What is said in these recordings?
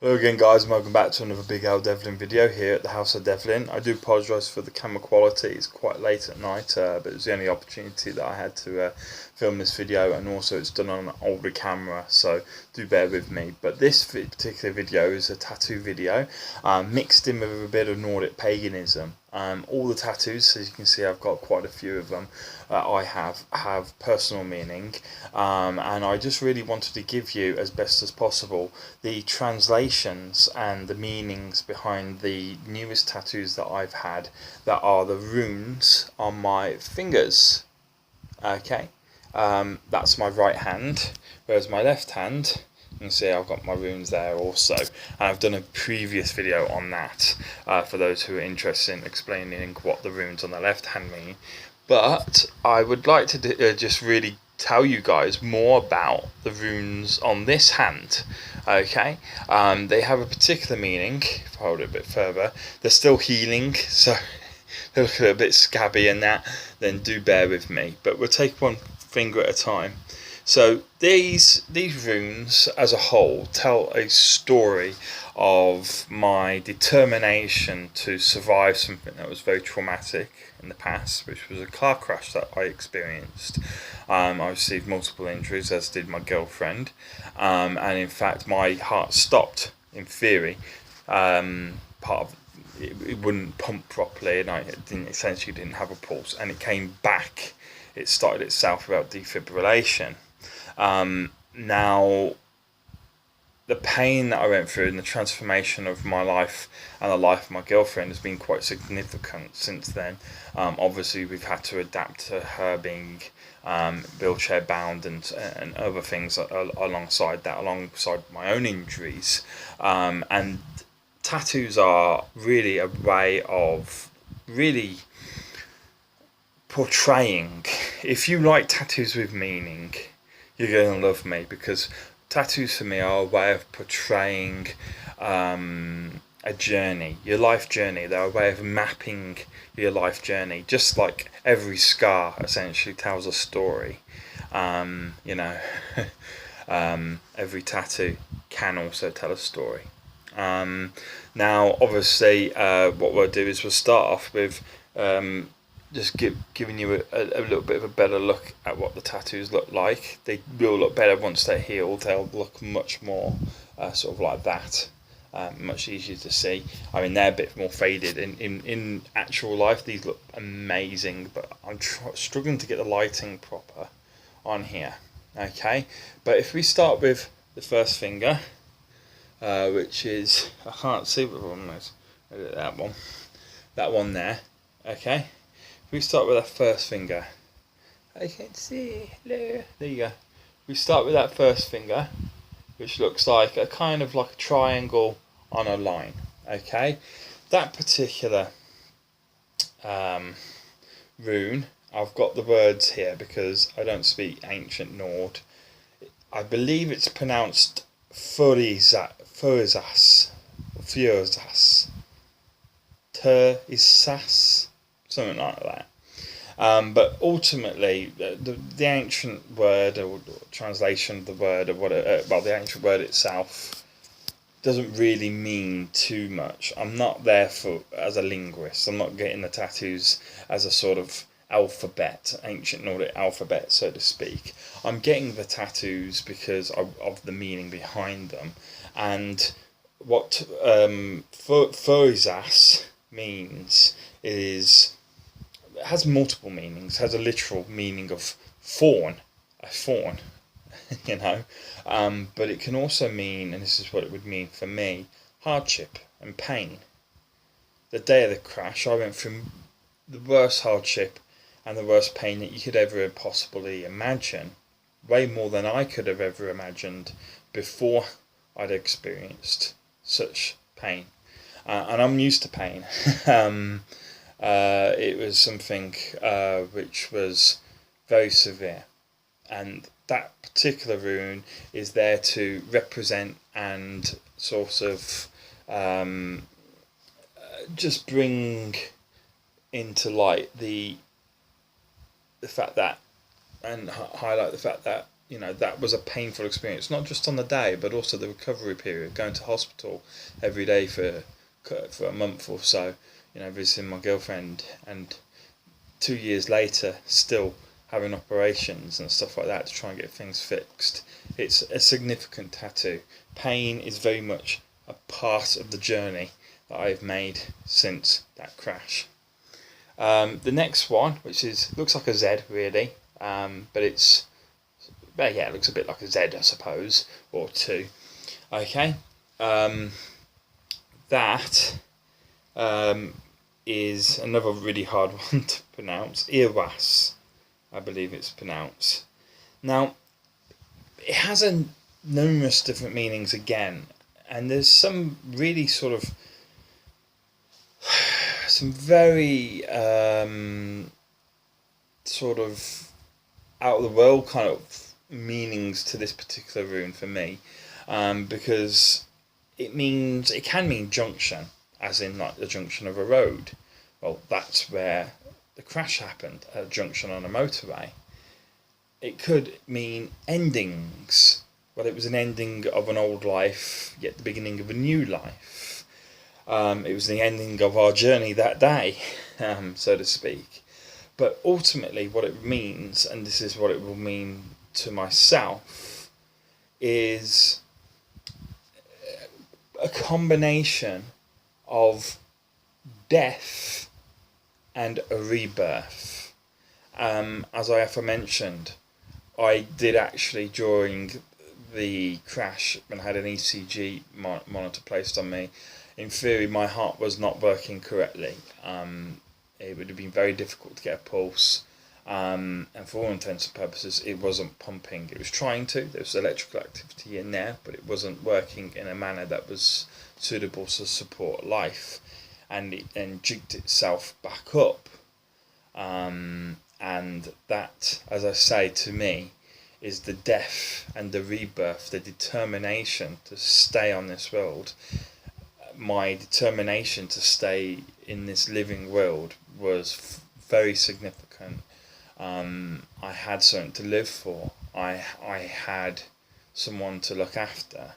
Hello again guys, and welcome back to another Big L Devlin video here at the House of Devlin. I do apologise for the camera quality, it's quite late at night, but it was the only opportunity that I had to film this video, and also it's done on an older camera, so do bear with me. But this particular video is a tattoo video, mixed in with a bit of Nordic paganism. All the tattoos, as you can see, I've got quite a few of them. I have personal meaning, and I just really wanted to give you, as best as possible, the translations and the meanings behind the newest tattoos that I've had, that are the runes on my fingers. Okay, that's my right hand, whereas my left hand, you can see I've got my runes there also, and I've done a previous video on that for those who are interested in explaining what the runes on the left hand mean. But I would like to just really tell you guys more about the runes on this hand. Okay, they have a particular meaning. If I hold it a bit further, they're still healing, so they look a little bit scabby and that, then do bear with me. But we'll take one finger at a time. So these runes as a whole tell a story of my determination to survive something that was very traumatic in the past, which was a car crash that I experienced. I received multiple injuries, as did my girlfriend, and in fact my heart stopped, in theory. Part of it wouldn't pump properly, and I essentially didn't have a pulse, and it came back. It started itself without defibrillation. Now, the pain that I went through and the transformation of my life and the life of my girlfriend has been quite significant since then. Obviously, we've had to adapt to her being wheelchair bound and other things alongside that, alongside my own injuries. And tattoos are really a way of really portraying. If you like tattoos with meaning, you're going to love me, because tattoos for me are a way of portraying a journey, your life journey. They're a way of mapping your life journey, just like every scar essentially tells a story. You know, every tattoo can also tell a story. Now, obviously, what we'll do is we'll start off with just giving you a little bit of a better look at what the tattoos look like. They will look better once they're healed. They'll look much more sort of like that, much easier to see. I mean, they're a bit more faded. In actual life, these look amazing, but I'm struggling to get the lighting proper on here. Okay, but if we start with the first finger, which is, I can't see what one is. That one there. Okay. We start with that first finger. I can see. Hello. There you go. We start with that first finger, which looks like a kind of like a triangle on a line. Okay. That particular rune, I've got the words here because I don't speak ancient Nord. I believe it's pronounced Furizas, Terisas, something like that. But ultimately, the ancient word, or translation of the word, or the ancient word itself doesn't really mean too much. I'm not there as a linguist. I'm not getting the tattoos as a sort of alphabet, ancient Nordic alphabet, so to speak. I'm getting the tattoos because of the meaning behind them, and what Foizas means has multiple meanings. Has a literal meaning of fawn, a fawn, you know, but it can also mean, and this is what it would mean for me, hardship and pain. The day of the crash, I went through the worst hardship and the worst pain that you could ever possibly imagine, way more than I could have ever imagined before I'd experienced such pain. And I'm used to pain. It was something which was very severe, and that particular rune is there to represent and sort of just bring into light the fact that, and highlight the fact that that was a painful experience, not just on the day, but also the recovery period, going to hospital every day for a month or so, visiting my girlfriend, and 2 years later still having operations and stuff like that to try and get things fixed. It's a significant tattoo. Pain is very much a part of the journey that I've made since that crash. The next one, which looks like a Z really, but it looks a bit like a Z, I suppose, or two. Okay, that is another really hard one to pronounce. Irwas, I believe it's pronounced. Now, it has numerous different meanings again, and there's some really sort of some very sort of out of the world kind of meanings to this particular rune for me, because it can mean junction, as in like the junction of a road. Well, that's where the crash happened, at a junction on a motorway. It could mean endings. Well, it was an ending of an old life, yet the beginning of a new life. It was the ending of our journey that day, so to speak. But ultimately what it means, and this is what it will mean to myself, is a combination of death and a rebirth. As I aforementioned, I did actually, during the crash, when I had an ECG monitor placed on me, in theory my heart was not working correctly. It would have been very difficult to get a pulse, and for all intents and purposes it wasn't pumping. It was trying to, there was electrical activity in there, but it wasn't working in a manner that was suitable to support life, and it then jigged itself back up. And that, as I say, to me is the death and the rebirth, the determination to stay on this world. My determination to stay in this living world was very significant. I had something to live for. I had someone to look after.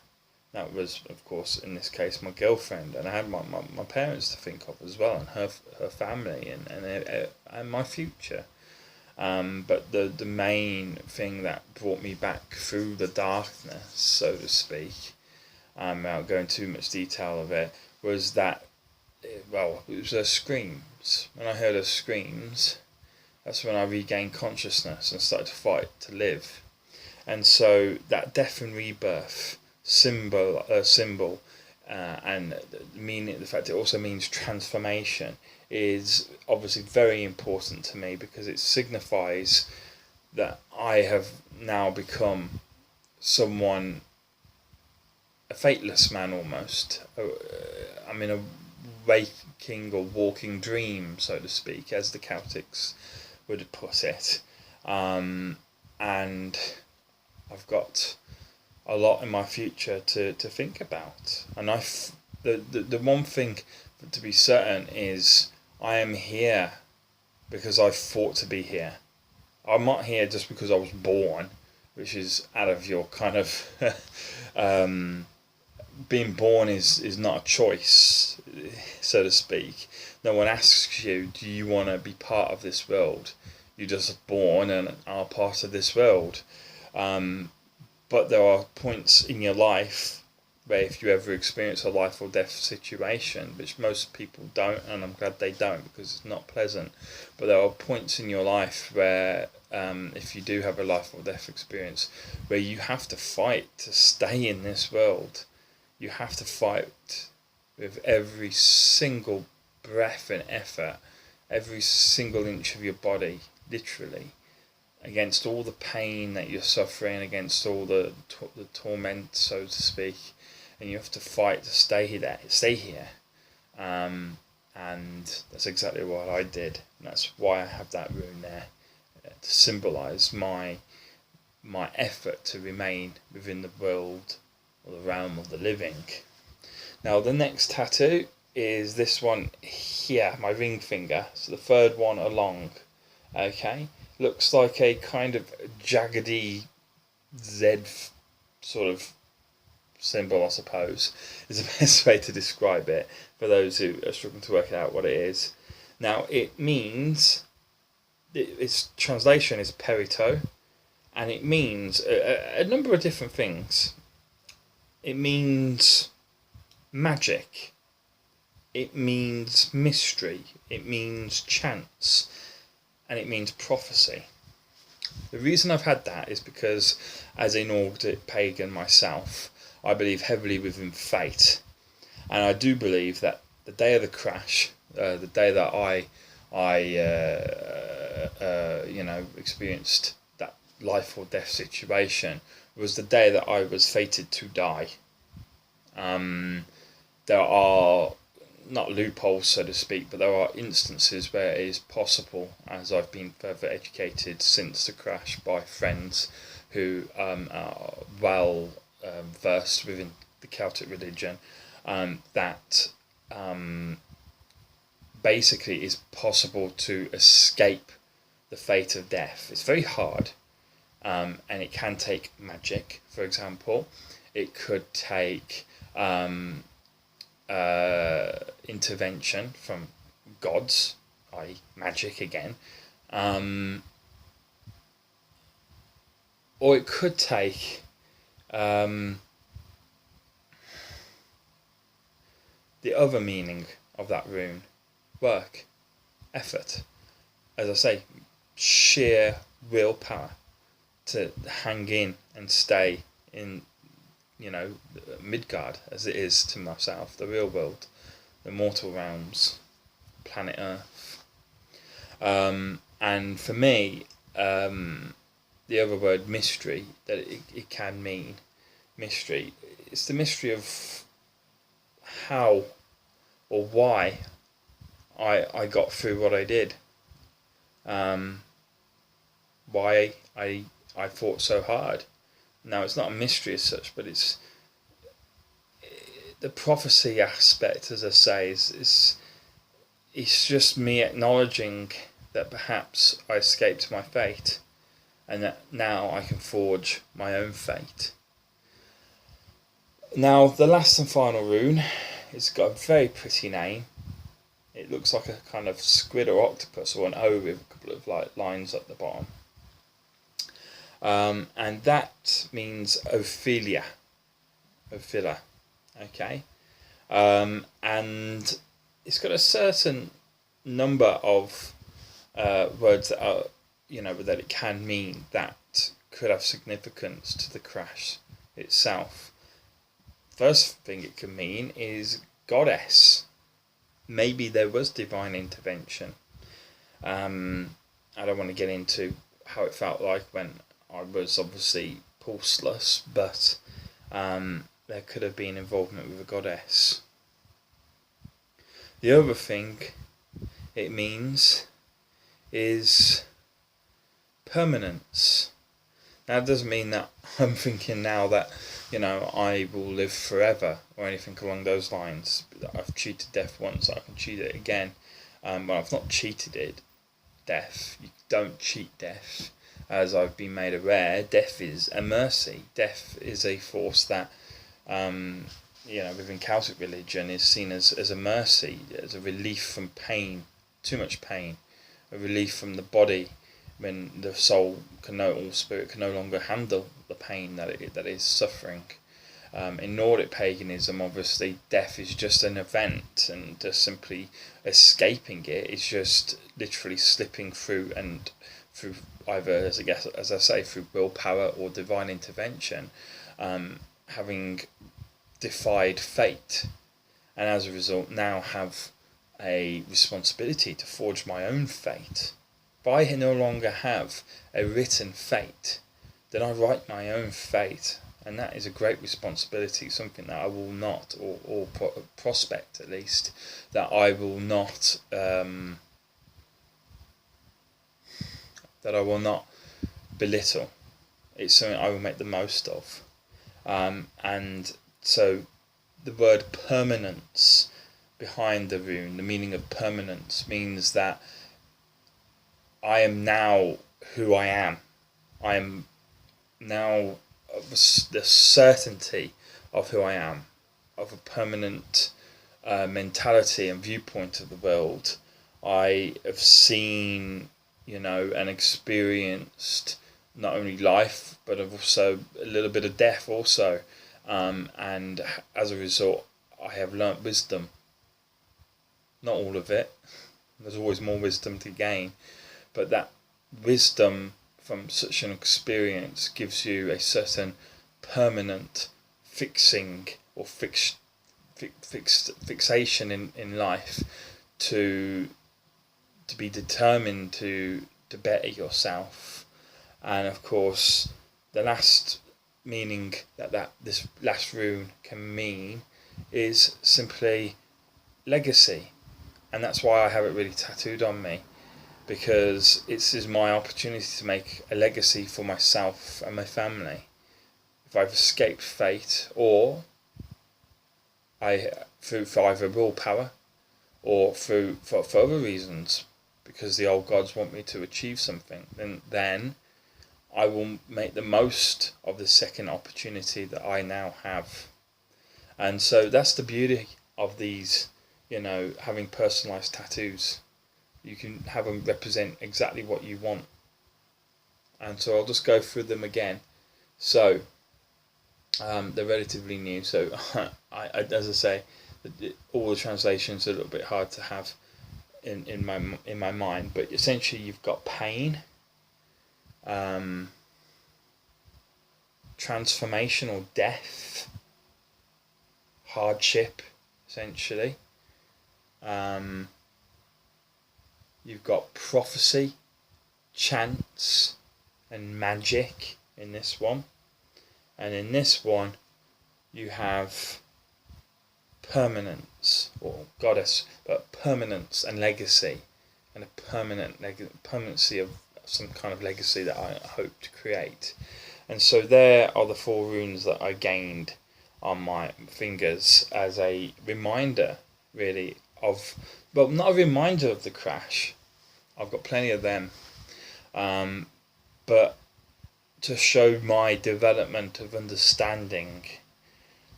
That was, of course, in this case, my girlfriend, and I had my parents to think of as well, and her family, and my future. But the main thing that brought me back through the darkness, so to speak, without going too much detail of it, was that, it was her screams. When I heard her screams, that's when I regained consciousness and started to fight to live. And so that death and rebirth symbol, and meaning, the fact it also means transformation, is obviously very important to me, because it signifies that I have now become someone, a fateless man almost. I'm in a waking or walking dream, so to speak, as the Celtics would put it. And I've got a lot in my future to think about. And the one thing to be certain is I am here because I fought to be here. I'm not here just because I was born, which is out of your kind of being born is not a choice, so to speak. No one asks you, do you want to be part of this world? You're just born and are part of this world. But there are points in your life where, if you ever experience a life or death situation, which most people don't, and I'm glad they don't, because it's not pleasant, but there are points in your life where, if you do have a life or death experience, where you have to fight to stay in this world. You have to fight with every single breath and effort, every single inch of your body, literally, against all the pain that you're suffering, against all the torment, so to speak, and you have to fight to stay here. And that's exactly what I did, and that's why I have that rune there, to symbolise my effort to remain within the world, or the realm of the living. Now the next tattoo is this one here, my ring finger, so the third one along. Okay, looks like a kind of jaggedy Z sort of symbol, I suppose, is the best way to describe it for those who are struggling to work out what it is. Now, it means, its translation is perito, and it means a number of different things. It means magic, it means mystery, it means chance, and it means prophecy. The reason I've had that is because, as a Nordic pagan myself, I believe heavily within fate, and I do believe that the day of the crash, the day that I experienced that life or death situation, was the day that I was fated to die. There are not loopholes, so to speak, but there are instances where it is possible, as I've been further educated since the crash by friends who are well versed within the Celtic religion, that basically it is possible to escape the fate of death. It's very hard, and it can take magic, for example. It could take intervention from gods, i.e. magic again, or it could take the other meaning of that rune: work, effort, as I say, sheer willpower to hang in and stay in, Midgard, as it is to myself, the real world, the mortal realms, planet Earth. And for me, the other word mystery, that it can mean mystery, it's the mystery of how or why I got through what I did, why I fought so hard. Now, it's not a mystery as such, but it's the prophecy aspect, as I say, is it's just me acknowledging that perhaps I escaped my fate, and that now I can forge my own fate. Now, the last and final rune, it's got a very pretty name. It looks like a kind of squid or octopus, or an O with a couple of lines at the bottom. And that means Ophelia. Okay. And it's got a certain number of words that are, that it can mean, that could have significance to the crash itself. First thing it can mean is goddess. Maybe there was divine intervention. I don't want to get into how it felt like when I was obviously pulseless, but there could have been involvement with a goddess. The other thing it means is permanence. Now, it doesn't mean that I'm thinking now that, I will live forever or anything along those lines. I've cheated death once, I can cheat it again. But I've not cheated death. You don't cheat death. As I've been made aware, death is a mercy. Death is a force that, within Celtic religion is seen as a mercy, as a relief from pain, too much pain, a relief from the body when the soul or spirit can no longer handle the pain that it is suffering. In Nordic paganism, obviously, death is just an event, and just simply escaping it is just literally slipping through, and through either, as I say, through willpower or divine intervention, having defied fate, and as a result now have a responsibility to forge my own fate. If I no longer have a written fate, then I write my own fate, and that is a great responsibility, something that I will not, or prospect at least, that I will not belittle. It's something I will make the most of. And so the word permanence behind the rune, the meaning of permanence, means that I am now who I am. I am now the certainty of who I am, of a permanent mentality and viewpoint of the world. I have seen, and experienced not only life, but I've also a little bit of death also. And as a result, I have learnt wisdom. Not all of it. There's always more wisdom to gain. But that wisdom from such an experience gives you a certain permanent fixing or fixation in life to be determined to better yourself. And of course, the last meaning that this last rune can mean is simply legacy. And that's why I have it really tattooed on me, because it is my opportunity to make a legacy for myself and my family. If I've escaped fate, or through either willpower or for other reasons, because the old gods want me to achieve something, then I will make the most of the second opportunity that I now have. And so that's the beauty of these, having personalized tattoos. You can have them represent exactly what you want. And so I'll just go through them again. So they're relatively new, so as I say, all the translations are a little bit hard to have in my mind. But essentially, you've got pain, transformation or death, hardship, essentially. You've got prophecy, chance, and magic in this one. And in this one, you have permanence, or goddess, but permanence and legacy, and a permanency of some kind of legacy that I hope to create. And so there are the 4 runes that I gained on my fingers as a reminder, really, of, well, not a reminder of the crash. I've got plenty of them, but to show my development of understanding,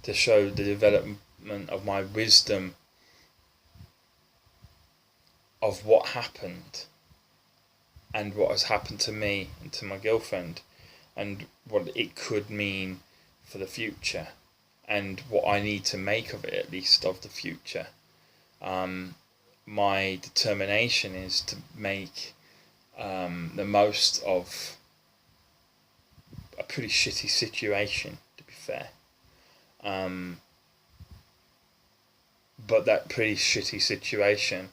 to show the development of my wisdom of what happened and what has happened to me and to my girlfriend, and what it could mean for the future, and what I need to make of it, at least of the future. My determination is to make the most of a pretty shitty situation, to be fair. But that pretty shitty situation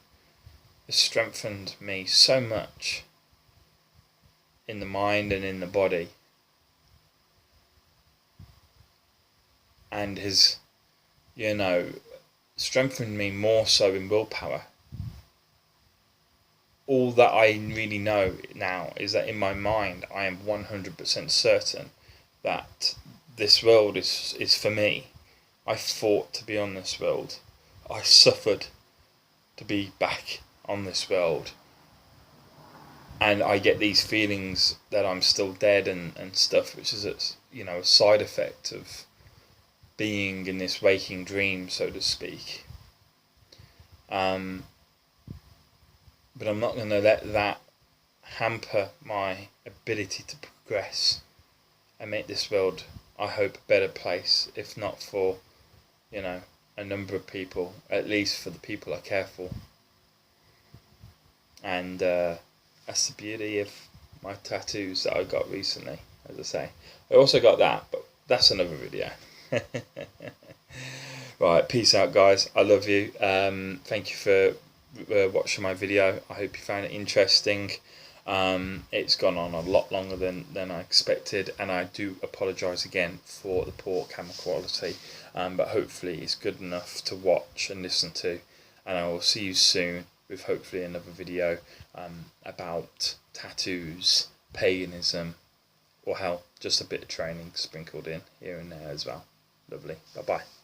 has strengthened me so much in the mind and in the body, and has, strengthened me more so in willpower. All that I really know now is that in my mind I am 100% certain that this world is for me. I fought to be on this world. I suffered to be back on this world. And I get these feelings that I'm still dead and stuff, which is a side effect of being in this waking dream, so to speak. But I'm not going to let that hamper my ability to progress and make this world, I hope, a better place, if not for, a number of people, at least for the people I care for. And that's the beauty of my tattoos that I got recently, as I say. I also got that, but that's another video. Right, peace out, guys. I love you. Thank you for watching my video. I hope you found it interesting. It's gone on a lot longer than I expected, and I do apologise again for the poor camera quality, but hopefully it's good enough to watch and listen to, and I will see you soon with hopefully another video about tattoos, paganism, or hell, just a bit of training sprinkled in here and there as well. Lovely. Bye bye.